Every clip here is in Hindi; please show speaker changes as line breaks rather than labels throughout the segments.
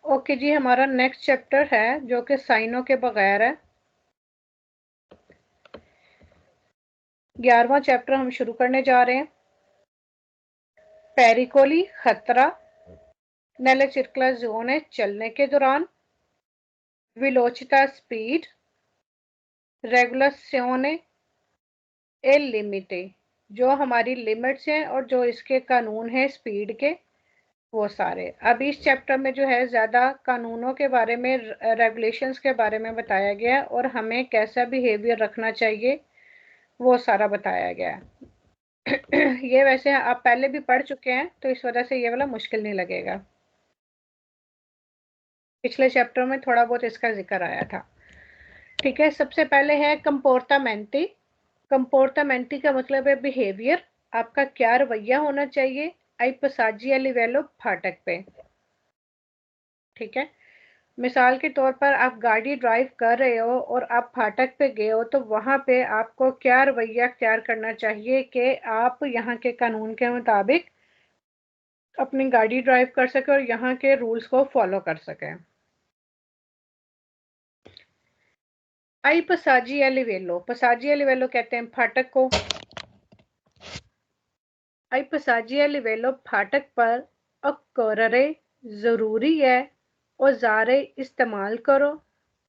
ओके जी, हमारा नेक्स्ट चैप्टर है जो कि साइनों के बगैर है। 11वां चैप्टर हम शुरू करने जा रहे हैं। पेरिकोली खतरा, नेले circolazione चलने के दौरान, वेलोचिटा स्पीड, रेगुलाzione ए लिमिटे जो हमारी लिमिट्स हैं और जो इसके कानून हैं स्पीड के, वो सारे। अब इस चैप्टर में जो है ज़्यादा कानूनों के बारे में, रेगुलेशंस के बारे में बताया गया है और हमें कैसा बिहेवियर रखना चाहिए वो सारा बताया गया है। ये वैसे आप पहले भी पढ़ चुके हैं तो इस वजह से ये वाला मुश्किल नहीं लगेगा। पिछले चैप्टर में थोड़ा बहुत इसका जिक्र आया था। ठीक है, सबसे पहले है कंपोर्टामेंटी। कंपोर्टामेंटी का मतलब है बिहेवियर, आपका क्या रवैया होना चाहिए आई पसाजी या लिवेलो फाटक पे। ठीक है, मिसाल के तौर पर आप गाड़ी ड्राइव कर रहे हो और आप फाटक पे गए हो तो वहां पे आपको क्या रवैया अख्तियार करना चाहिए कि आप यहाँ के कानून के मुताबिक अपनी गाड़ी ड्राइव कर सके और यहाँ के रूल्स को फॉलो कर सके। आई पसाजी या लिवेलो, पसाजी या लिवेलो कहते हैं फाटक को। आई पसाजी या लिवेलो फाटक पर अकोररे जरूरी है, औजारे इस्तेमाल करो।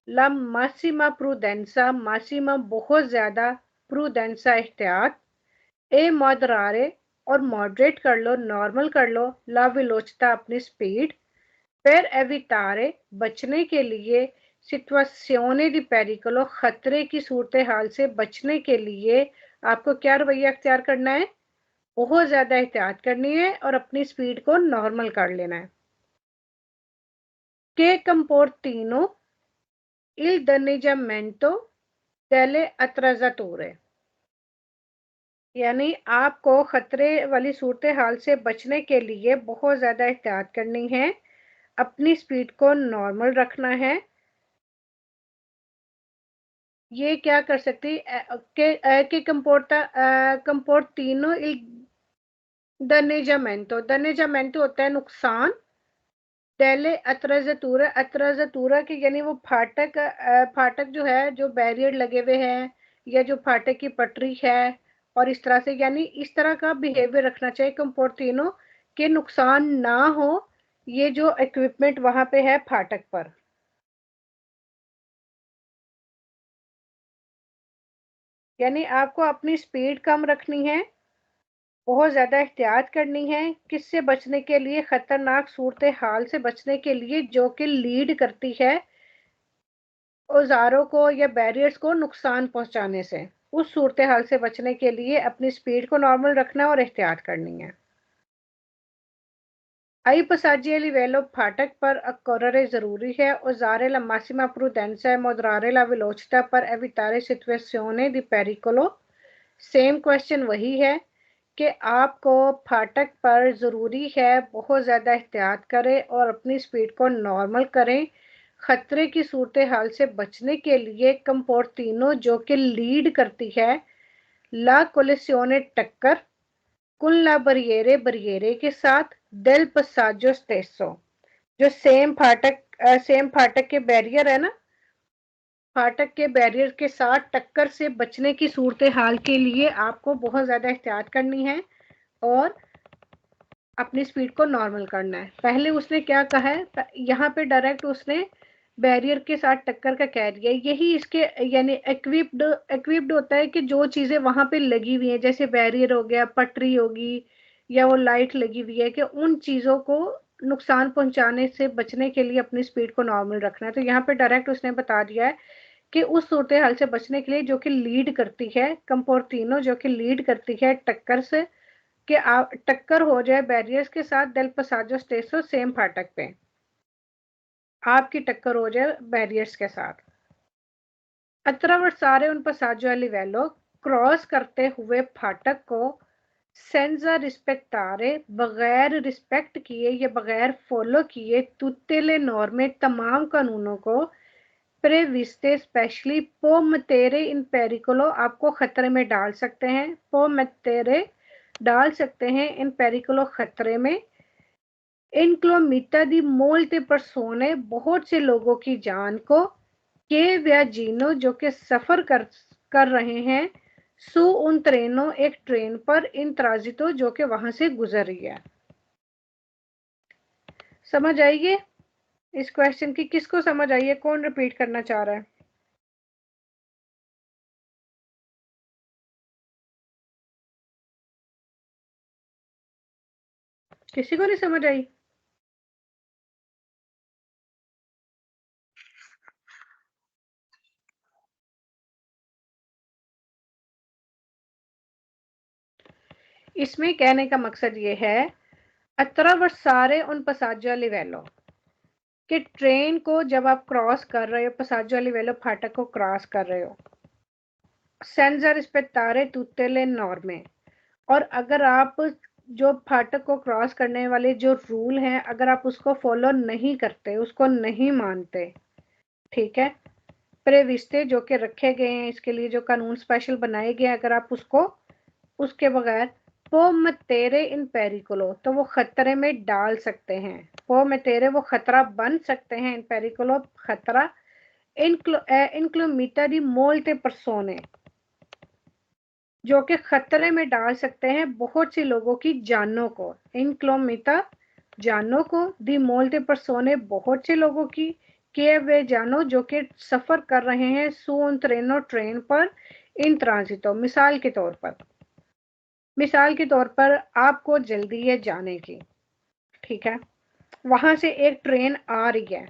ला मासिमा प्रूडेंसा, मासिमा बहुत ज्यादा, प्रूडेंसा एहतियात, ए मॉडरारे और मॉडरेट कर लो, नॉर्मल कर लो, ला विलोचता अपनी स्पीड, per evitare बचने के लिए, सिचुएशने दी पेरिकोलो खतरे की सूरत हाल से बचने के लिए आपको क्या रवैया अख्तियार करना है, बहुत ज्यादा एहतियात करनी है और अपनी स्पीड को नॉर्मल कर लेना है। के कंपोर्टिनो il danneggiamento delle attrezzature, यानी आपको खतरे वाली सूरत हाल से बचने के लिए बहुत ज्यादा एहतियात करनी है, अपनी स्पीड को नॉर्मल रखना है। ये क्या कर सकती के कंपोर्टिनो il danneggiamento, danneggiamento होता है नुकसान, डेले अत्रजतूरा, अत्रजतूरा के यानी वो फाटक, फाटक जो है, जो बैरियर लगे हुए हैं या जो फाटक की पटरी है और इस तरह से, यानी इस तरह का बिहेवियर रखना चाहिए कंपोर्टिनो के नुकसान ना हो ये जो इक्विपमेंट वहां पे है फाटक पर। यानी आपको अपनी स्पीड कम रखनी है, बहुत ज्यादा एहतियात करनी है, किससे बचने के लिए, खतरनाक सूरत हाल से बचने के लिए जो कि लीड करती है औजारों को या बैरियर्स को नुकसान पहुंचाने से। उस सूरत हाल से बचने के लिए अपनी स्पीड को नॉर्मल रखना और एहतियात करनी है। आई पसाजी लिवेलो फाटक पर अकोररे जरूरी है, औजारे ला मासिमा प्रूडेंसा मोदरारे ला वेलोचिटा पर एविटारे सिचुएशने दी पेरिकोलो। सेम क्वेश्चन वही है कि आपको फाटक पर ज़रूरी है बहुत ज़्यादा एहतियात करें और अपनी स्पीड को नॉर्मल करें, खतरे की सूरत हाल से बचने के लिए कंपोर्टिनो जो कि लीड करती है, ला कोलिसियोने टक्कर, कुल ला बरिएरे बरिएरे के साथ, डेल पसाजो स्टेसो जो सेम फाटक के बैरियर है ना, फाटक के बैरियर के साथ टक्कर से बचने की सूरत हाल के लिए आपको बहुत ज़्यादा एहतियात करनी है और अपनी स्पीड को नॉर्मल करना है। पहले उसने क्या कहा है, यहाँ पे डायरेक्ट उसने बैरियर के साथ टक्कर का कह दिया, यही इसके यानी इक्विप्ड होता है कि जो चीजें वहां पे लगी हुई हैं जैसे बैरियर हो गया, पटरी होगी या वो लाइट लगी हुई है, कि उन चीजों को नुकसान पहुंचाने से बचने के लिए अपनी स्पीड को नॉर्मल रखना है। तो यहाँ पे डायरेक्ट उसने बता दिया है कि उस सूरत हाल से बचने के लिए जो कि लीड करती है, कंपोर्टिनो जो कि लीड करती है टक्कर से, कि आप टक्कर हो जाए बैरियर्स के साथ डेल पसाजो स्टेसो सेम फाटक पे, आपकी टक्कर हो जाए बैरियर्स के साथ। अत्रावर्सारे उन पसाजो लिवेलो क्रॉस करते हुए फाटक को सेंजा रिस्पेक्टारे बगैर रिस्पेक्ट किए या बगैर फॉलो किए तुतेले नॉर्मे तमाम कानूनों को प्रेविस्ते स्पेशली पोमतेरे इन पेरिकोलो आपको खतरे में डाल सकते हैं, पोमतेरे डाल सकते हैं इन पेरिकोलो खतरे में, इनक्लोमिता दी मोlte persone, बहुत से लोगों की जान को, के वियाजीनो जो कि सफर कर रहे हैं, सु उन ट्रेनों एक ट्रेन पर, इन ट्रांजिटो जो कि वहां से गुजर रही है। समझ आइए इस क्वेश्चन की? किसको समझ आई है? कौन रिपीट करना चाह रहा है? किसी को नहीं समझ आई? इसमें कहने का मकसद ये है, attraversare un passaggio a livello, कि ट्रेन को जब आप क्रॉस कर रहे हो, passaggio a livello फाटक को क्रॉस कर रहे हो, senza rispettare tutte le norme, और अगर आप जो फाटक को क्रॉस करने वाले जो रूल हैं, अगर आप उसको फॉलो नहीं करते, उसको नहीं मानते, ठीक है, प्रेविस्ते जो कि रखे गए हैं, इसके लिए जो कानून स्पेशल बनाए गए हैं, अगर आप उसको उसके बगैर वो तेरे इन पेरिकुलो, तो वो खतरे में डाल सकते हैं, वो तेरे वो खतरा बन सकते हैं, इन पेरिकुलो खतरा, इंक्लोमिटा दी मोल्टे परसोने, जो कि खतरे में डाल सकते हैं बहुत सी लोगों की जानों को, इंक्लोमिता जानों को, दी मोल्टे परसोने बहुत से लोगों की, के वे जानो जो कि सफर कर रहे हैं, सून ट्रेनो ट्रेन पर, इन ट्रांजिटो, मिसाल के तौर पर आपको जल्दी है जाने की, ठीक है, वहां से एक ट्रेन आ रही है,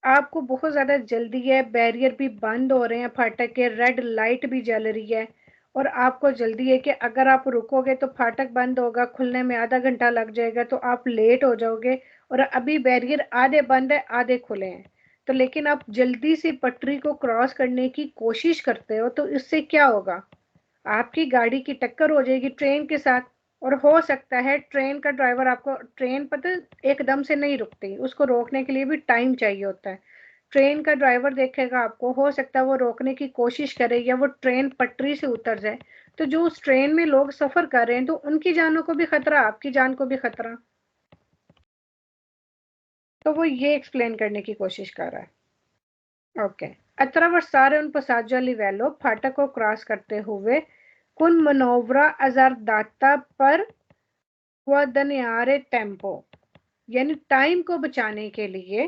आपको बहुत ज्यादा जल्दी है, बैरियर भी बंद हो रहे हैं, फाटक के रेड लाइट भी जल रही है, और आपको जल्दी है कि अगर आप रुकोगे तो फाटक बंद होगा, खुलने में आधा घंटा लग जाएगा, तो आप लेट हो जाओगे, और अभी बैरियर आधे बंद है आधे खुले हैं, तो लेकिन आप जल्दी से पटरी को क्रॉस करने की कोशिश करते हो, तो इससे क्या होगा? आपकी गाड़ी की टक्कर हो जाएगी ट्रेन के साथ, और हो सकता है ट्रेन का ड्राइवर आपको, ट्रेन पता एकदम से नहीं रुकती, उसको रोकने के लिए भी टाइम चाहिए होता है, ट्रेन का ड्राइवर देखेगा आपको, हो सकता है वो रोकने की कोशिश करे या वो ट्रेन पटरी से उतर जाए, तो जो उस ट्रेन में लोग सफर कर रहे हैं, तो उनकी जानों को भी खतरा, आपकी जान को भी खतरा, तो वो ये एक्सप्लेन करने की कोशिश कर रहा है। Okay, attraversare un passaggio a livello, फाटक को क्रॉस करते हुए, कुन मनोवरा अजारदाता पर गुआदानियारे टेम्पो, यानी टाइम को बचाने के लिए,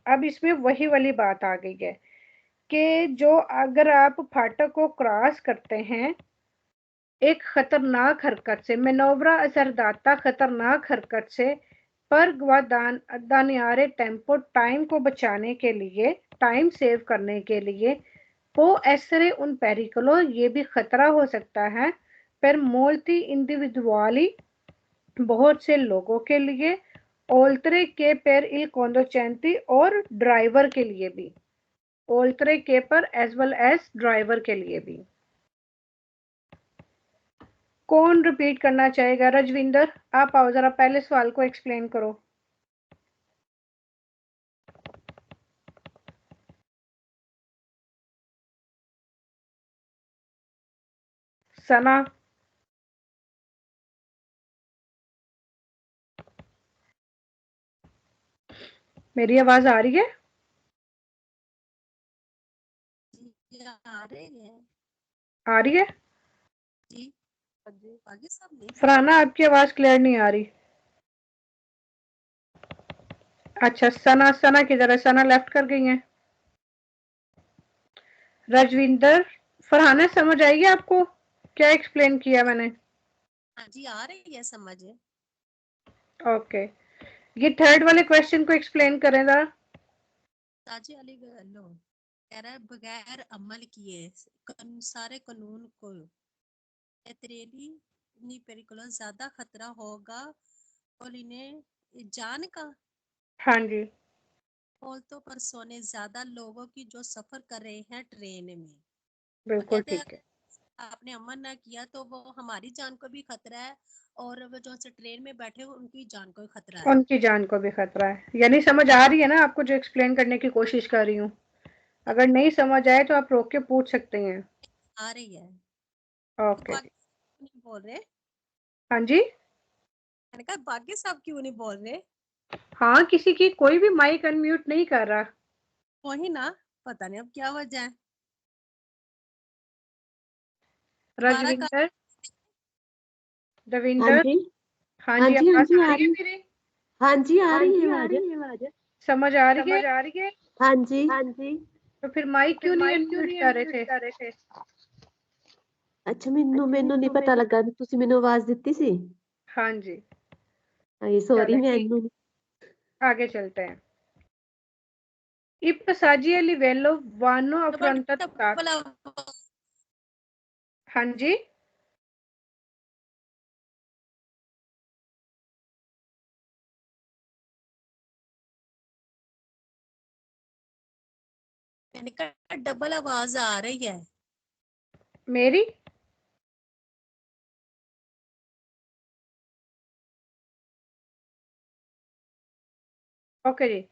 अब इसमें वही वाली बात आ गई है कि जो अगर आप फाटक को क्रॉस करते हैं एक खतरनाक हरकत से, मेनोवरा असरदाता खतरनाक हरकत से, पर दानियारे टेम्पो टाइम को बचाने के लिए, टाइम सेव करने के लिए, वो ऐसरे उन पेरिकलो ये भी खतरा हो सकता है, पर मोल्टी इंडिविजुअली बहुत से लोगों के लिए, ओल्तरे के पर इल कोंडोचेंटी, और ड्राइवर के लिए भी, ओल्तरे के पर एज वेल एज ड्राइवर के लिए भी। कौन रिपीट करना चाहेगा? रजविंदर, आप आओ, जरा पहले सवाल को एक्सप्लेन करो। सना, मेरी आवाज आ रही है?
आ रही है।
आ रही है
जी, आगे सामने।
फरहाना, आपकी आवाज क्लियर नहीं आ रही। अच्छा, सना, सना किधर है? सना लेफ्ट कर गई है। रजविंदर, फरहाना समझ आएगी आपको क्या एक्सप्लेन किया मैंने?
हाँ जी, आ रही है समझ।
ओके, ये थर्ड वाले क्वेश्चन को एक्सप्लेन करें जरा।
ताजी अली लो कह रहा है बगैर अमल किए सारे कानून को एतरेली नी पेरिकुलर ज्यादा खतरा होगा और इन्हें जान का
हाँ जी,
और तो पर सोने ज्यादा लोगों की जो सफर कर रहे हैं ट्रेन में, और
बिल्कुल
कहते हैं
ठीक है।
आपने अमल ना किया तो वो हमारी जान को भी खतरा है, और वो जो से ट्रेन में बैठे हो उनकी जान को भी खतरा है।
उनकी जान को भी खतरा है, यानी समझ आ रही है ना आपको जो एक्सप्लेन करने की कोशिश कर रही हूँ? अगर नहीं समझ आए तो आप रोक के पूछ सकते हैं।
आ रही है।
ओके
तो
जी।
आगे नहीं बोल रहे।
हाँ जी,
मैंने कहा बाकी सब क्यों नहीं बोल रहे?
हाँ, किसी की कोई भी माइक अनम्यूट नहीं कर रहा।
वही ना, पता नहीं अब क्या वजह है। हमारा
रजविंदर,
हाँ
रविंदर,
जी
हाँ
हाँ
जी,
जी हाँ
आवाज
जी
आ
आ
रही है
रही
मेरी?
हाँ जी आ
हाँ
रही
जी,
है
आ
आवाज।
रही है आवाज। समझ आ रही है?
हाँ जी
तो फिर माइक क्यों नहीं अनम्यूट कर रहे थे?
अच्छा ਮੈਨੂੰ ਨਹੀਂ ਪਤਾ ਲੱਗਾ ਵੀ ਤੁਸੀਂ ਮੈਨੂੰ ਆਵਾਜ਼ ਦਿੱਤੀ ਸੀ।
हाँ जी,
ਹਾਂਜੀ ਸੌਰੀ
चलो ठीक,
ਮੈਨੂੰ
आगे चलते हैं। Il passaggio a livello vanno affrontati। हाँ जी,
मैंने कहा डबल आवाज आ रही है।
मेरी? ओके जी।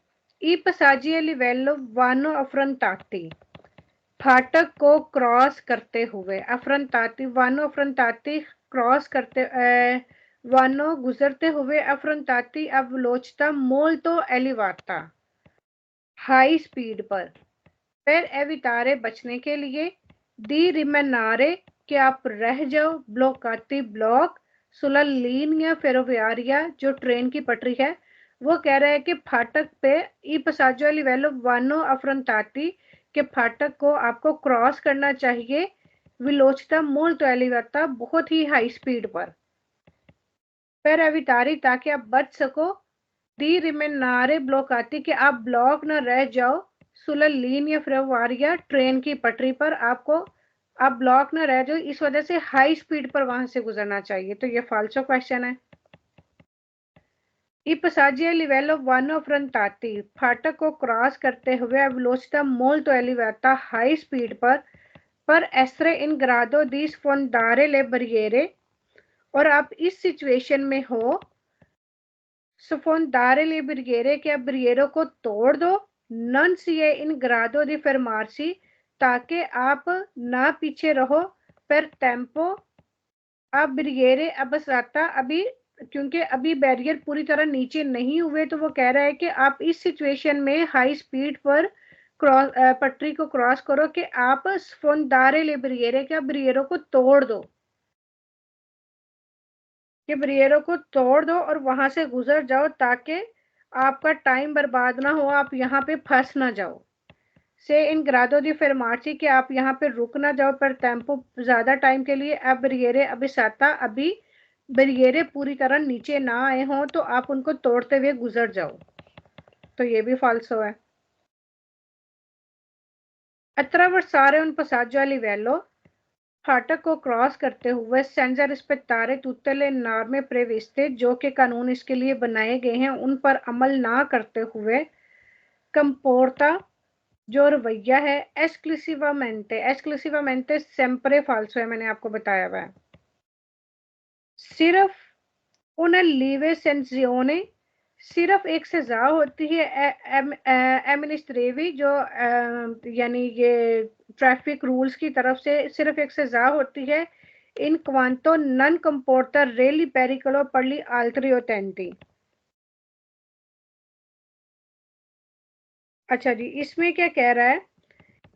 ई पसाजी लिवेलो वानो अफ्रंटाती, फाटक को क्रॉस करते हुए, अफ्रंटाती वानो अफ्रंटाती क्रॉस करते वानो गुजरते हुए, अफ्रंटाती अवलोचता मोल्तो एलिवाता, हाई स्पीड पर। per evitare बचने के लिए, दी rimanere कि आप रह जाओ, ब्लोकाती ब्लॉक, सुला linea ferroviaria जो ट्रेन की पटरी है, वो कह रहा है कि फाटक पे ई पसाजो लिवेलो वानो अफ्रंटाती के फाटक को आपको क्रॉस करना चाहिए, विलोचता मोल्तो एलिवाता बहुत ही हाई स्पीड पर एविटारी ताकि आप बच सको, दी रिमेनारे ब्लोकाती कि आप ब्लॉक न रह जाओ, सुलल लीनिया फ्रेवारिया ट्रेन की पटरी पर आपको आप ब्लॉक न रह जाओ, इस वजह से हाई स्पीड पर वहां से गुजरना चाहिए। तो ये फाल्सो क्वेश्चन है। ई पसाजिया लिवेलो वानो फ्रंटाती फाटक को क्रॉस करते हुए वेलोसिटा मोल्तो एलिवेटा हाई स्पीड पर एस्रे इन ग्रादो दी स्फोंदारे ले बरिएरे, और आप इस सिचुएशन में हो, sfondare le barriere कि आप बरिएरों को तोड़ दो, non si è in grado di fermarsi ताकि आप ना पीछे रहो, per tempo आप बरिएरे अबसराता अभी, क्योंकि अभी बैरियर पूरी तरह नीचे नहीं हुए, तो वो कह रहा है कि आप इस सिचुएशन में हाई स्पीड पर क्रॉस पटरी को क्रॉस करो कि आप स्फोंदारे ले बरिएरे कि आप बरिएरों को तोड़ दो, कि बरिएरों को तोड़ दो और वहां से गुजर जाओ ताकि आपका टाइम बर्बाद ना हो, आप यहाँ पे फंस ना जाओ। से इन ग्रादो दी फरमार्ची कि आप यहाँ पे रुक ना जाओ पर टेम्पो ज्यादा टाइम के लिए, अब बरिएरे अभी साता अभी बरिएरे पूरी तरह नीचे ना आए हों तो आप उनको तोड़ते हुए गुजर जाओ। तो ये भी फाल्सो है। attraversare un passaggio a livello फाटक को क्रॉस करते हुए सेंजा रिस्पेक्टारे tutte le norme previste जो के कानून इसके लिए बनाए गए हैं उन पर अमल ना करते हुए, कंपोर्टा जो रवैया है, एस्क्लूसिवामेंटे सेम्परे फाल्सो है, मैंने आपको बताया हुआ है। सिर्फ उन लीवे सेंजियोने सिर्फ एक सजा होती है, एमिनिस्ट्रेवी जो यानी ये ट्रैफिक रूल्स की तरफ से सिर्फ एक सजा होती है, इन क्वांटो नन कंपोर्टर रेली पेरिकलो पड़ली आल्ट्री ओटेंटी। अच्छा जी, इसमें क्या कह रहा है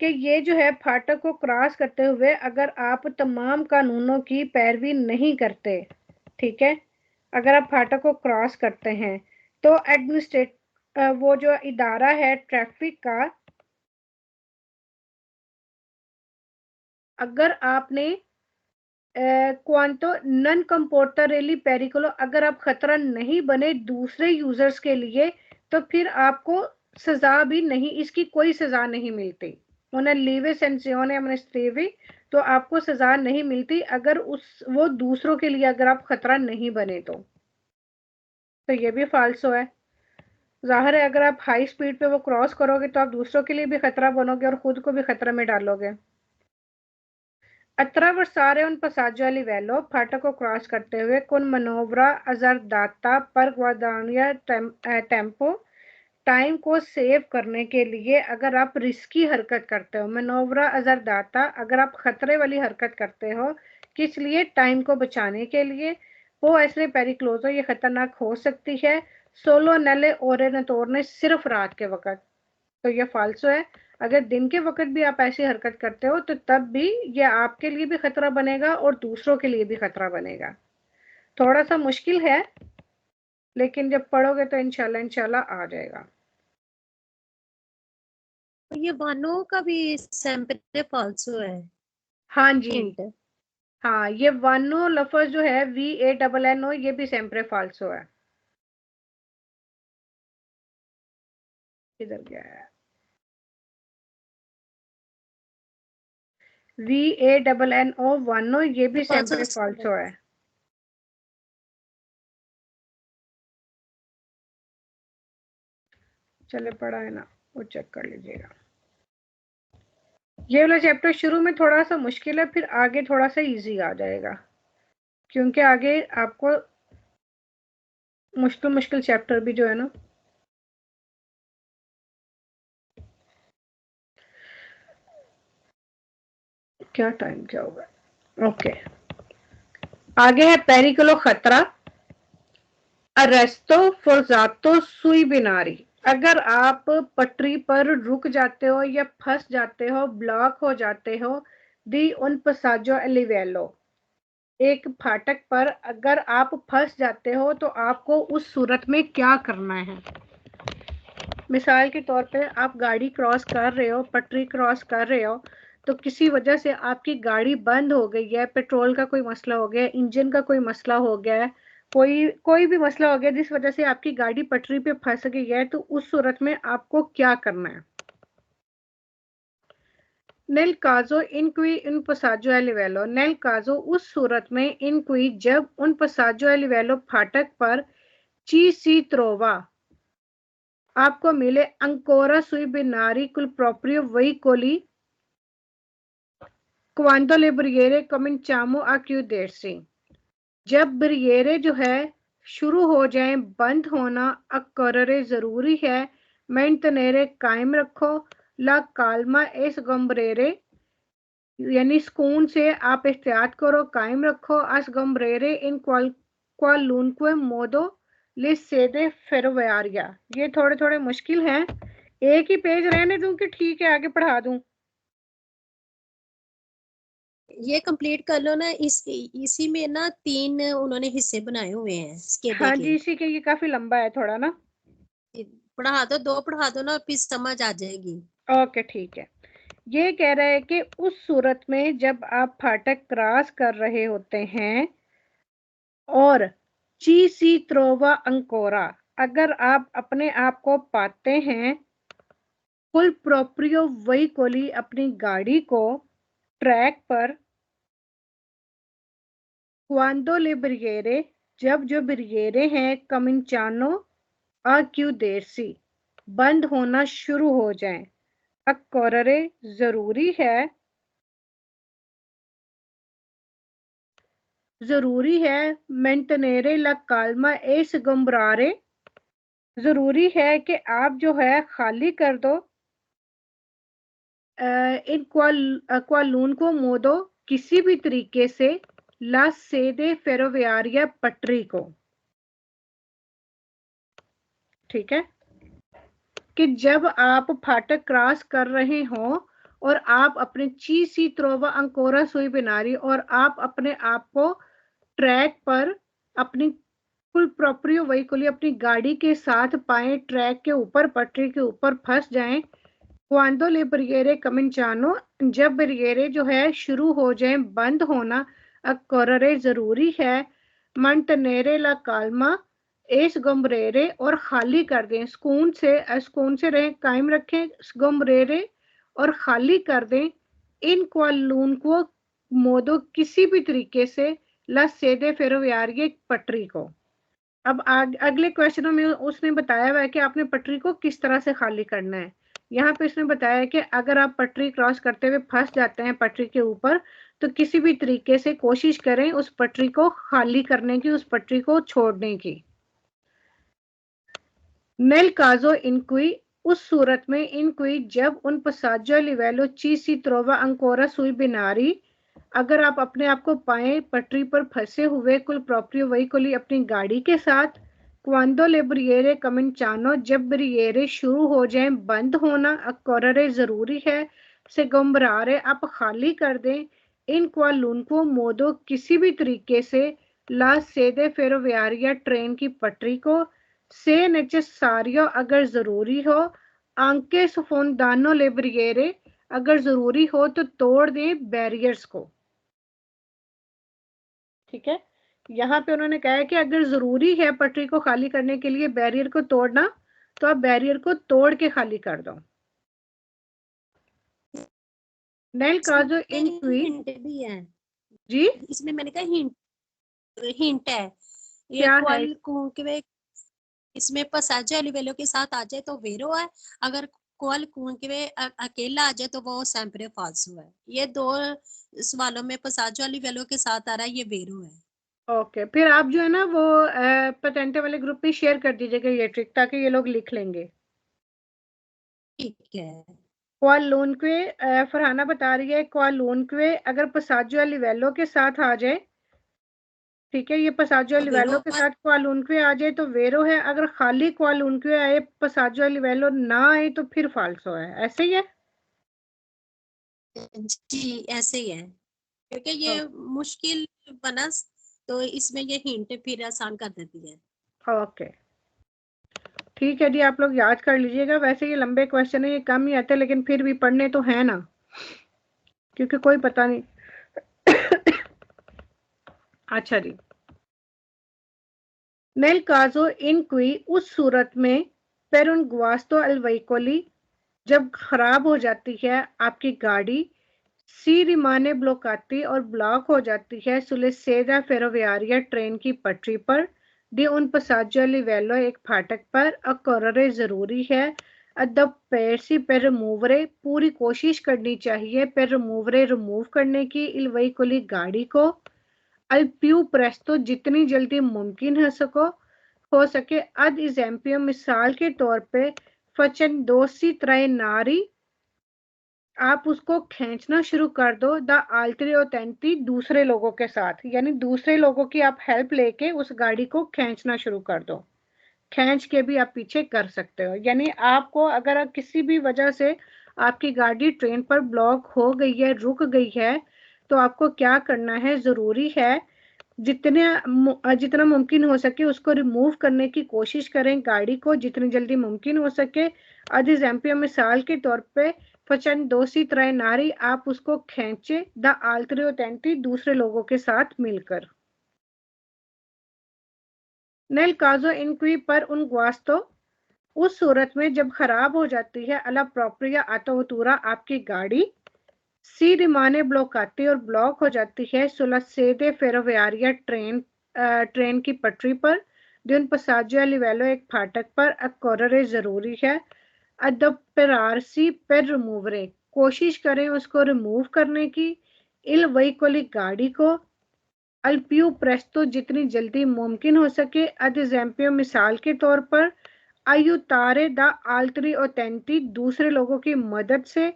कि ये जो है फाटक को क्रॉस करते हुए अगर आप तमाम कानूनों की पैरवी नहीं करते, ठीक है, अगर आप फाटक को क्रॉस करते हैं तो एडमिनिस्ट्रेट वो जो इदारा है ट्रैफिक का, अगर आपने क्वांटो नन कंपोर्टरेली पेरिकुलो अगर आप खतरा नहीं बने दूसरे यूजर्स के लिए, तो फिर आपको सजा भी नहीं, इसकी कोई सजा नहीं मिलती। उन्हें लीवे सेंसियोने अमनिस्ट्रेवी, तो आपको सजा नहीं मिलती अगर उस वो दूसरों के लिए अगर आप खतरा नहीं बने तो ये भी फाल्सो है। जाहिर है अगर आप हाई स्पीड पे वो क्रॉस करोगे तो आप दूसरों के लिए भी खतरा बनोगे और खुद को भी खतरा में डालोगे। attraversare un passaggio a livello फाटक को क्रॉस करते हुए con manovra azzardata per guadagnare tempo time को सेव करने के लिए अगर आप रिस्की हरकत करते हो, मनोवरा अजरदाता अगर आप खतरे वाली हरकत करते हो, किस लिए, टाइम को बचाने के लिए, può essere pericoloso, ये खतरनाक हो सकती है, solo nelle ore notturne, सिर्फ रात के वक्त, तो ये फाल्सो है। अगर दिन के वक्त भी आप ऐसी हरकत करते हो तो तब भी ये आपके लिए भी खतरा बनेगा और दूसरों के लिए भी खतरा बनेगा। थोड़ा सा मुश्किल है, लेकिन जब पढ़ोगे तो इंशाल्लाह इंशाल्लाह आ जाएगा।
ये वानो का भी sempre falso है।
हाँ जी,
हिंट।
हाँ, ये वानो लफ्ज जो है VANNO, ये भी sempre falso है। किधर गया है? VANNO वानो, ये भी sempre falso है। चले पढ़ा है ना, वो चेक कर लीजिएगा। ये वाला चैप्टर शुरू में थोड़ा सा मुश्किल है, फिर आगे थोड़ा सा इजी आ जाएगा, क्योंकि आगे आपको मुश्किल मुश्किल चैप्टर भी जो है ना, क्या टाइम क्या होगा, ओके। आगे है पेरिकुलो खतरा, अरेस्तो फोर्जातो सुई बिनारी। अगर आप पटरी पर रुक जाते हो या फंस जाते हो, ब्लॉक हो जाते हो, दी उन पसाजो एलिवेलो, एक फाटक पर अगर आप फंस जाते हो तो आपको उस सूरत में क्या करना है। मिसाल के तौर पे आप गाड़ी क्रॉस कर रहे हो, पटरी क्रॉस कर रहे हो, तो किसी वजह से आपकी गाड़ी बंद हो गई है, पेट्रोल का कोई मसला हो गया, इंजन का कोई मसला हो गया है, कोई भी मसला हो गया जिस वजह से आपकी गाड़ी पटरी पे फंस गई है, तो उस सूरत में आपको क्या करना है। नेल काजो इनक्वी इन पसाजो एलिवेलो, नेल काजो उस सूरत में, इनक्वी जब, उन पसाजो एलिवेलो फाटक पर, ची सी त्रोवा आपको मिले, अंकोरा सुई बिनारी कुल प्रोप्रियो वही कोली, क्वांतो ले ब्रियेरे कमिंचामो अक्यूडेसी, जब ब्रियेरे जो है शुरू हो जाए, बंद होना, अकररे जरूरी है, मेंटनेरे कायम रखो, ला काल्मा एस गम्बरेरे यानी सुकून से आप एहतियात करो, कायम रखो, अस गम्बरेरे इन क्वालूनक्वे मोदो ले सेदे फेरोवेरिया। ये थोड़े थोड़े मुश्किल हैं, एक ही पेज रहने दूं कि ठीक है आगे पढ़ा दूं?
ये कंप्लीट कर लो ना, इसी में ना 3 उन्होंने हिस्से बनाए हुए हैं स्केदे
हाँ
के।
जी, इसी के, ये काफी लंबा है थोड़ा ना।
पढ़ा दो, 2 पढ़ा दो ना, फिर समझ आ जाएगी।
ओके ठीक है। ये कह रहा है कि उस सूरत में जब आप फाटक क्रॉस कर रहे होते हैं और ची सी त्रोवा अंकोरा, अगर आप अपने आप को पाते हैं, कुल प्रोप्रियो वही कोली अपनी गाड़ी को, ट्रैक पर, क्वांदो ले ब्रियेरे जब जो ब्रियेरे हैं, कमिंचानो अक्यूडेसी बंद होना शुरू हो जाएं, अक्कोररे जरूरी है, मेंटेनेरे ला काल्मा एस गम्बरारे जरूरी है कि आप जो है खाली कर दो, इन क्वालून को मोदो किसी भी तरीके से, ला सेदे फेरोवियारिया पटरी को, ठीक है, कि जब आप फाटक क्रॉस कर रहे हो और आप अपने ची सी त्रोवा अंकोरा सुई बिनारी, और आप अपने आप को ट्रैक पर अपनी कुल प्रॉपर्टी व्हीकल अपनी गाड़ी के साथ पाए, ट्रैक के ऊपर, पटरी के ऊपर फंस जाएं, क्वांदो ले ब्रियेरे कमिंचानो जब ब्रियेरे जो है शुरू हो जाए, बंद होना, अक्कोररे जरूरी है, मंटनेरे ला काल्मा एस गम्बरेरे और खाली कर दें, सुकून से रहें, कायम रखें, गम्बरेरे और खाली कर दें, इन क्वालून को मोदो किसी भी तरीके से, ला सेदे फेरोवियारिये पटरी को। अब अगले क्वेश्चनों में उसने बताया हुआ है कि आपने पटरी को किस तरह से खाली करना है। यहाँ पे उसने बताया कि अगर आप पटरी क्रॉस करते हुए फंस जाते हैं पटरी के ऊपर, तो किसी भी तरीके से कोशिश करें उस पटरी को खाली करने की, उस पटरी को छोड़ने की। नेल काजो इनक्वी उस सूरत में, इनक्वी जब, उन पसाजो लिवेलो ची सी त्रोवा अंकोरा सुई बिनारी अगर आप अपने आप को पाए पटरी पर फंसे हुए कुल proprio veicoli अपनी गाड़ी के साथ, quando le barriere cominciano, जब barriere शुरू हो जाएं, बंद होना, accorrere जरूरी है, sgombrare आप खाली कर दें, in qualunque modo किसी भी तरीके से, la sede ferroviaria ट्रेन की पटरी को, se necessario अगर जरूरी हो, anche sfondando le barriere अगर जरूरी हो तो तोड़ दें बैरियर्स को। ठीक है, यहाँ पे उन्होंने कहा है कि अगर जरूरी है पटरी को खाली करने के लिए बैरियर को तोड़ना, तो आप बैरियर को तोड़ के खाली कर दो। नेल काजो इन क्वी
हिंट भी है
जी,
इसमें, मैंने कहा हिंट है ये
क्या है?
क्वाल कुंकवे, इसमें पसाजे लिवेलो के साथ आ जाए तो वेरो है, अगर क्वाल कुंकवे अकेला आ जाए तो वो सैम्परे फाल्सो है। ये दो सवालों में पसाजो लिवेलो के साथ आ रहा है, ये वेरो है।
ओके, फिर आप जो है ना वो पटेंटे वाले ग्रुप में शेयर कर दीजिएगा ये ट्रिक, ताकि ये लोग लिख लेंगे।
ठीक है।
क्वालूनक्वे फरहाना बता रही है, क्वालूनक्वे अगर पसाजो लिवेलो के साथ आ जाए, ठीक है, ये पसाजो
तो
लिवेलो
वेरो
के साथ क्वालूनक्वे आ जाए तो वेरो है, अगर खाली क्वालूनक्वे आए पसाजो लिवेलो ना आए तो फिर फाल्सो है। ऐसे ही है
जी, ऐसे ही है, क्योंकि ये मुश्किल बना तो इसमें ये हिंट फिर आसान कर देती है।
ओके, ठीक है जी, आप लोग याद कर लीजिएगा। वैसे ये लंबे क्वेश्चन है, ये कम ही आते हैं, लेकिन फिर भी पढ़ने तो है ना, क्योंकि कोई पता नहीं। अच्छा जी, नेल काजो इन क्वी उस सूरत में, पर उन गुआस्तो अलवैकोली जब खराब हो जाती है आपकी गाड़ी, सी रिमाने ब्लोकाती और ब्लॉक हो जाती है सुले सेदा फेरोवियारिया ट्रेन की पटरी पर, डी उन पसाजो लिवेलो एक फाटक पर, अकोररे जरूरी है, अदब पैरसी पर रिमूवरे पूरी कोशिश करनी चाहिए पर रिमूवरे रिमूव करने की, इलवई कोली गाड़ी को, अल्प्यू प्रेस्तो जितनी जल्दी मुमकिन हो सके, अद इजेम्पियो मिसाल के तौर पे, फचन दोसी त्रय नारी आप उसको खींचना शुरू कर दो, द आल्टरी ओतेंटी दूसरे लोगों के साथ, यानी दूसरे लोगों की आप हेल्प लेके उस गाड़ी को खींचना शुरू कर दो। खींच के भी आप पीछे कर सकते हो, यानी आपको अगर किसी भी वजह से आपकी गाड़ी ट्रेन पर ब्लॉक हो गई है, रुक गई है, तो आपको क्या करना है, जरूरी है जितना मुमकिन हो सके उसको रिमूव करने की कोशिश करें, गाड़ी को जितनी जल्दी मुमकिन हो सके। ad esempio मिसाल के तौर पे, फचन दोसी त्रय नारी आप उसको खींचे, द आल्टरी ओटेंटी दूसरे लोगों के साथ मिलकर। नेल काजो इनक्वी पर उन गुआस्तो उस सूरत में जब खराब हो जाती है अला प्रोप्रिया आतोतूरा आपकी गाड़ी, सी रिमाने ब्लोकाती और ब्लॉक हो जाती है सुला सेदे फेरोवियारिया ट्रेन की पटरी पर, दिन पसाजिया लिवेलो एक फाटक पर, अकोररे जरूरी है, अदब पेरारसी पर रिमूवरे कोशिश करें उसको रिमूव करने की, इल वही कोली गाड़ी को, अल्प्यू प्रेस्तो जितनी जल्दी मुमकिन हो सके, अद एजेम्पियो मिसाल के तौर पर, आयुतारे द आल्टरी ओटेंटी दूसरे लोगों की मदद से,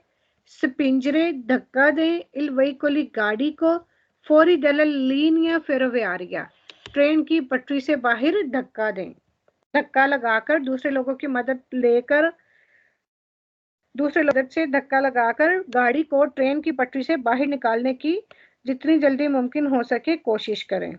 स्पिंजरे धक्का दें इल वही कोली गाड़ी को, फौरी दलल लीनिया फेरोवियारिया ट्रेन की पटरी से बाहर धक्का दें, धक्का लगाकर दूसरे लोगों की मदद लेकर, दूसरे लोगों से धक्का लगाकर गाड़ी को ट्रेन की पटरी से बाहर निकालने की जितनी जल्दी मुमकिन हो सके कोशिश करें।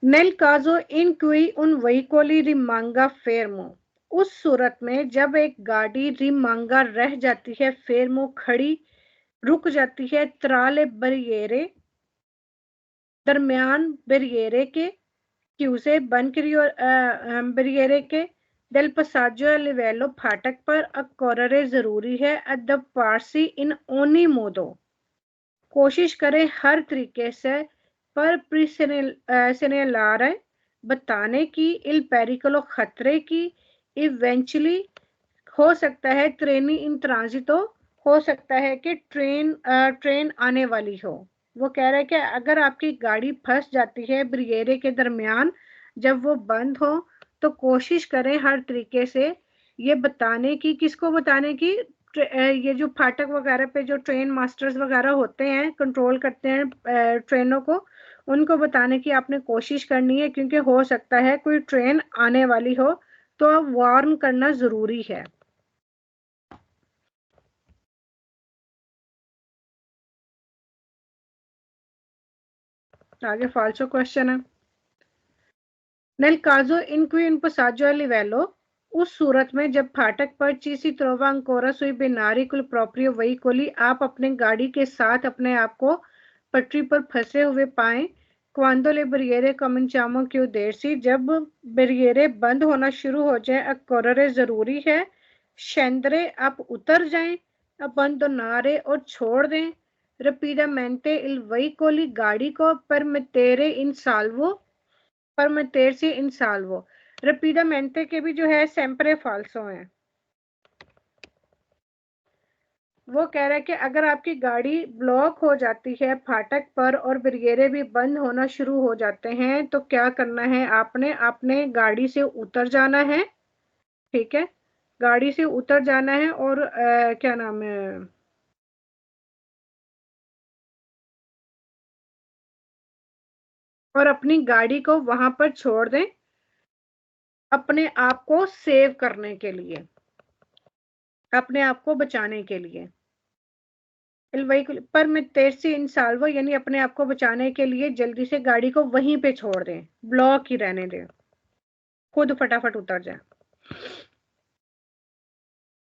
नेल काजो इन क्वी उन वहीकोली रिमांगा फेरमो उस सूरत में जब एक गाड़ी रिमांगा रह जाती है, फेरमो खड़ी रुक जाती है, त्राले बरियेरे दरमियान बरियेरे के, क्यूसे बन बरियेरे के, del passaggio a livello फाटक पर अकोररे जरूरी है, अदब पारसी इन ओनी मोदो कोशिश करें हर तरीके से पर प्रिसेनेलारे बताने की, इल पेरिकलो खतरे की, इवेंचुअली हो सकता है ट्रेनी इन ट्रांजिटो हो सकता है कि ट्रेन आने वाली हो। वो कह रहे हैं कि अगर आपकी गाड़ी फंस जाती है ब्रिगेरे के दरमियान, जब वो बंद हो तो कोशिश करें हर तरीके से ये बताने की, किसको बताने की, ये जो फाटक वगैरह पे जो ट्रेन मास्टर्स वगैरह होते हैं, कंट्रोल करते हैं ट्रेनों को, उनको बताने की आपने कोशिश करनी है, क्योंकि हो सकता है कोई ट्रेन आने वाली हो, तो वार्न करना जरूरी है। आगे फाल्सो क्वेश्चन है। Nel caso in cui un passaggio a livello, उस सूरत में जब फाटक पर ची si trova ancora sui binari col proprio veicoli, आप अपने गाड़ी के साथ अपने आप को पटरी पर फंसे हुए पाएं, quando le barriere cominciamo a chiudersi, जब बैरियरे बंद होना शुरू हो जाए, अक्कोररे जरूरी है, scendere आप उतर जाएं, abbandonare और छोड़ दें, rapidamente il veicoli गाड़ी को, permettere in salvo पर मैं तेर से इन साल्वो, रपीडामेंटे के भी जो है सेम्परे फाल्सो हैं। वो कह रहा है कि अगर आपकी गाड़ी ब्लॉक हो जाती है फाटक पर और बैरियरे भी बंद होना शुरू हो जाते हैं, तो क्या करना है, आपने अपने गाड़ी से उतर जाना है, ठीक है, गाड़ी से उतर जाना है, और क्या नाम है, और अपनी गाड़ी को वहां पर छोड़ दें, अपने आप को सेव करने के लिए, अपने आप को बचाने के लिए। पर मैं तेर से इंसाल्वो यानी अपने आप को बचाने के लिए जल्दी से गाड़ी को वहीं पे छोड़ दें, ब्लॉक ही रहने दें, खुद फटाफट उतर जाए।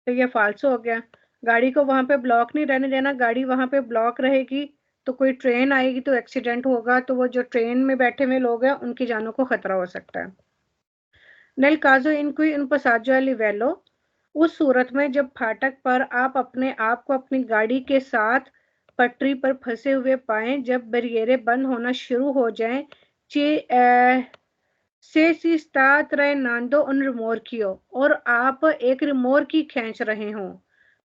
तो ये फाल्सो हो गया, गाड़ी को वहां पे ब्लॉक नहीं रहने देना, गाड़ी वहां पे ब्लॉक रहेगी तो कोई ट्रेन आएगी तो एक्सीडेंट होगा, तो वो जो ट्रेन में बैठे हुए लोग हैं उनकी जानों को खतरा हो सकता है। नेल काजो इनक्वी इन पसाजो लिवेलो, उस सूरत में जब फाटक पर आप अपने आप को अपनी गाड़ी के साथ पटरी पर फंसे हुए पाएं, जब बैरियरे बंद होना शुरू हो जाएं, से सी स्टार्ट रहे नांदो उन रिमोर्कियो, और आप एक रिमोर्की खींच रहे हों,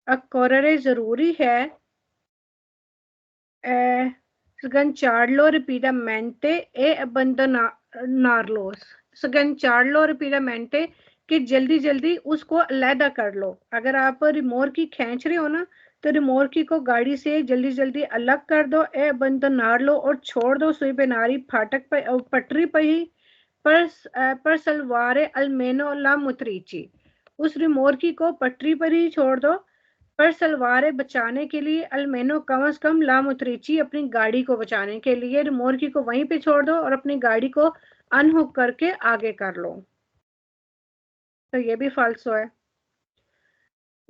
अक्कोररे जरूरी है, sganciarlo rapidamente e abbandonarlo, sganciarlo rapidamente कि जल्दी जल्दी उसको अलहदा कर लो। अगर आप रिमोर्की खींच रहे हो ना, तो रिमोर्की को गाड़ी से जल्दी जल्दी अलग कर दो, ए अबंदोनार लो और छोड़ दो सुई बेनारी फाटक पर पटरी पर ही, पर सलवारे अलमेनो ला मुतरीची, उस रिमोर्की को पटरी पर ही छोड़ दो, पर सलवारे बचाने के लिए अलमेनो कम से कम लामुतरीची, अपनी गाड़ी को बचाने के लिए रिमोर्की को वहीं पे छोड़ दो और अपनी गाड़ी को अनहुक करके आगे कर लो। तो ये भी फाल्सो है।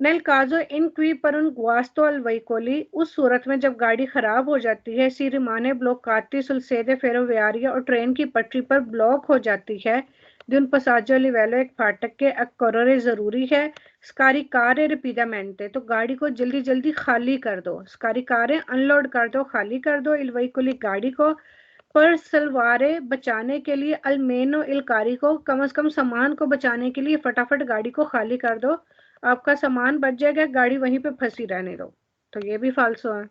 नेल काजो इन क्वी पर उन गुआस्तो अल वहीकोली, उस सूरत में जब गाड़ी खराब हो जाती है, सी रिमाने ब्लॉकाती सुलसेदे फेरोवियारिया, और ट्रेन की पटरी पर ब्लॉक हो जाती है, दिन पसाजो लिवेलो एक फाटक के अक्कोररे जरूरी है, स्कारिकारे रिपीडामेंटे, तो गाड़ी को जल्दी जल्दी खाली कर दो, स्कारिकारे अनलोड कर दो, खाली कर दो, इल वहीकोली गाड़ी को, पर सलवारे बचाने के लिए, अलमेनो इलकारी को, कम से कम सामान को बचाने के लिए फटाफट गाड़ी को खाली कर दो, आपका सामान बच जाएगा, गाड़ी वहीं पे फंसी रहने दो। तो ये भी फाल्सो है।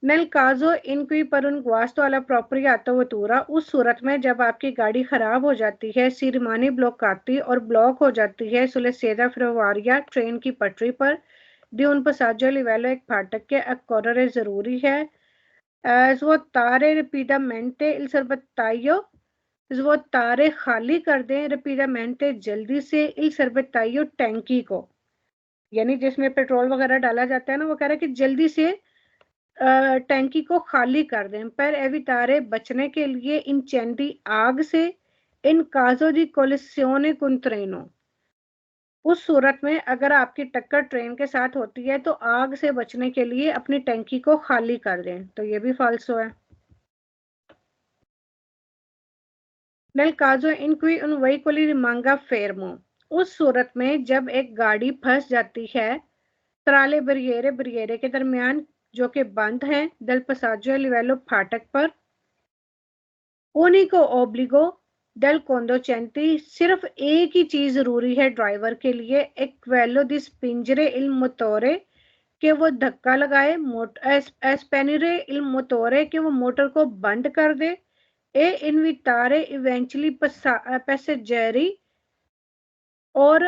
नल काजो इन क्वी पर उन गुआस्तो वाला प्रॉपरी आता वतूरा, उस सूरत में जब आपकी गाड़ी खराब हो जाती है, सिरमानी ब्लॉकाती और ब्लॉक हो जाती है, सुले सेदा फ्रवारिया ट्रेन की पटरी पर, दी उन पसाजो लिवेलो एक फाटक के अक्कोररे जरूरी है, वो तारे रिपीडामेंटे इल सरबताइयो, वो तारे खाली कर दें, रिपीडामेंटे जल्दी से, इल सरबताइयो टैंकी को, यानी जिसमें पेट्रोल वगैरह डाला जाता है ना, वो कह रहा है कि जल्दी से टैंकी को खाली कर दें, पर एविटारे बचने के लिए इंचेंडी आग से, इन काजो दी कोलिसियोने कुन ट्रेनो, उस सूरत में अगर आपकी टक्कर ट्रेन के साथ होती है तो आग से बचने के लिए अपनी टैंकी को खाली कर दें। तो ये भी फाल्सो है। नल काजो इन क्वी उन वहीकोली रिमांगा फेरमो, उस सूरत में जब एक गाड़ी फंस जाती है त्राले बरियरे के दरमियान जो कि बंद है, दल पसाजो लिवेलो फाटक पर, उनिको ओब्लिगो दल कोंडोचेंटी, सिर्फ एक ही चीज जरूरी है ड्राइवर के लिए, एक क्वेलो दिस पिंजरे इल मोटोरे, कि वो धक्का लगाए, एस्पेनिरे इल मोटोरे, कि वो मोटर को बंद कर दे, ए इनविटारे इवेंचुअली पैसेंजरी, और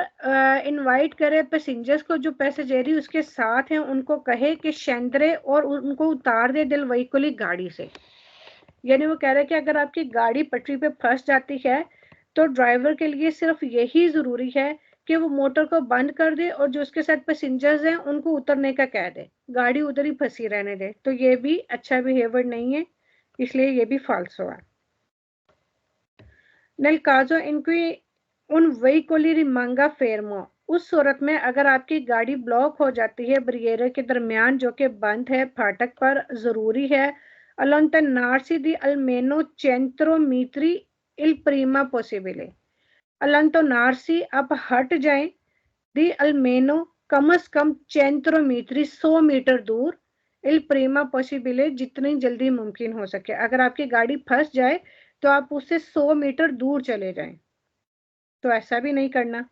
इनवाइट करे पैसेंजर्स को जो पैसेंजरी उसके साथ हैं उनको कहे कि शेंद्रे और उनको उतार दे दिल वहीकुली गाड़ी से। यानी वो कह रहे हैं कि अगर आपकी गाड़ी पटरी पे फंस जाती है तो ड्राइवर के लिए सिर्फ यही जरूरी है कि वो मोटर को बंद कर दे और जो उसके साथ पैसेंजर्स हैं उनको उतरने का कह दे, गाड़ी उधर ही फंसी रहने दे। तो ये भी अच्छा बिहेवियर नहीं है, इसलिए ये भी फाल्सो है। नल काजो इनकी उन वेहिकुलर रिमांगा फेरमो, उस सूरत में अगर आपकी गाड़ी ब्लॉक हो जाती है बैरियर के दरमियान जो कि बंद है फाटक पर, जरूरी है allontanarsi di almeno 100 metri il prima possibile, allontanarsi आप हट जाएं, di almeno कम से कम 100 metri 100 मीटर दूर, il prima possibile जितनी जल्दी मुमकिन हो सके। अगर आपकी गाड़ी फंस जाए तो आप उससे 100 मीटर दूर चले जाएं, तो ऐसा भी नहीं करना।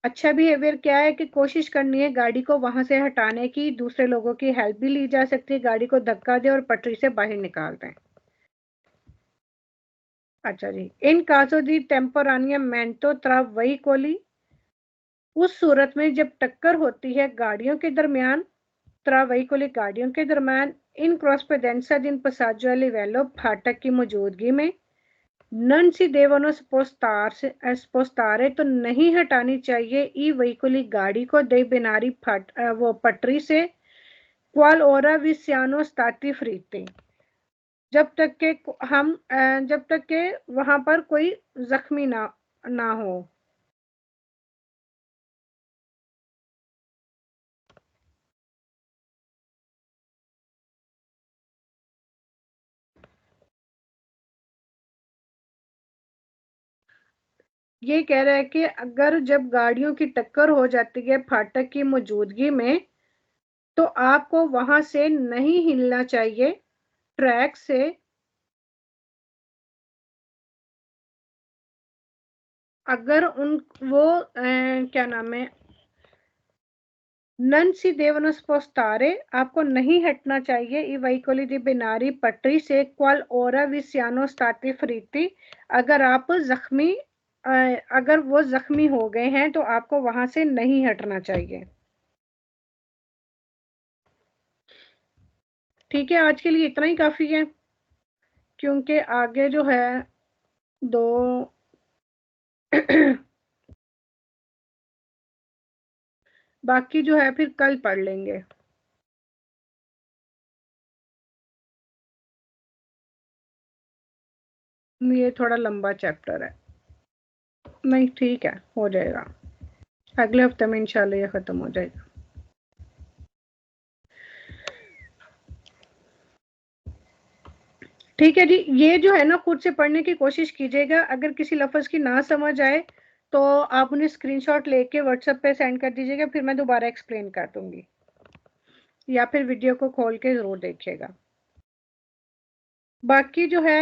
अच्छा बिहेवियर क्या है कि कोशिश करनी है गाड़ी को वहां से हटाने की, दूसरे लोगों की हेल्प भी ली जा सकती है, गाड़ी को धक्का दे और पटरी से बाहर निकाल दें। अच्छा जी, इन कासो दी टेम्पोरानियमेंटो ट्रा वेहिकोली, उस सूरत में जब टक्कर होती है गाड़ियों के दरमियान, ट्रा वेहिकोली गाड़ियों के दरमियान, इन क्रॉसपेडेंसा दिन पसाजो a livello फाटक की मौजूदगी में, नन सी देवनो स्पोस्तारे तो नहीं हटानी चाहिए ई वेहिकुली गाड़ी को दे बिनारी वो पटरी से, क्वाल ओरा विसियानो स्ताती फ्रीते, जब तक के हम जब तक के वहां पर कोई जख्मी ना हो। ये कह रहा है कि अगर जब गाड़ियों की टक्कर हो जाती है फाटक की मौजूदगी में तो आपको वहां से नहीं हिलना चाहिए ट्रैक से, अगर उन वो क्या नाम है, नन सी देवनो स्पोस्तारे आपको नहीं हटना चाहिए ई वेहिकोली दी बिनारी पटरी से, क्वाल ओरा विसियानो स्ताती फ्रीती, अगर आप जख्मी अगर वो जख्मी हो गए हैं तो आपको वहां से नहीं हटना चाहिए। ठीक है, आज के लिए इतना ही काफी है क्योंकि आगे जो है दो बाकी जो है फिर कल पढ़ लेंगे। ये थोड़ा लंबा चैप्टर है। नहीं ठीक है, हो जाएगा, अगले हफ्ते में इंशाल्लाह ये खत्म हो जाएगा। ठीक है जी, ये जो है ना खुद से पढ़ने की कोशिश कीजिएगा, अगर किसी लफ्ज की ना समझ आए तो आप उन्हें स्क्रीनशॉट लेके व्हाट्सएप पे सेंड कर दीजिएगा, फिर मैं दोबारा एक्सप्लेन कर दूंगी, या फिर वीडियो को खोल के जरूर देखिएगा। बाकी जो है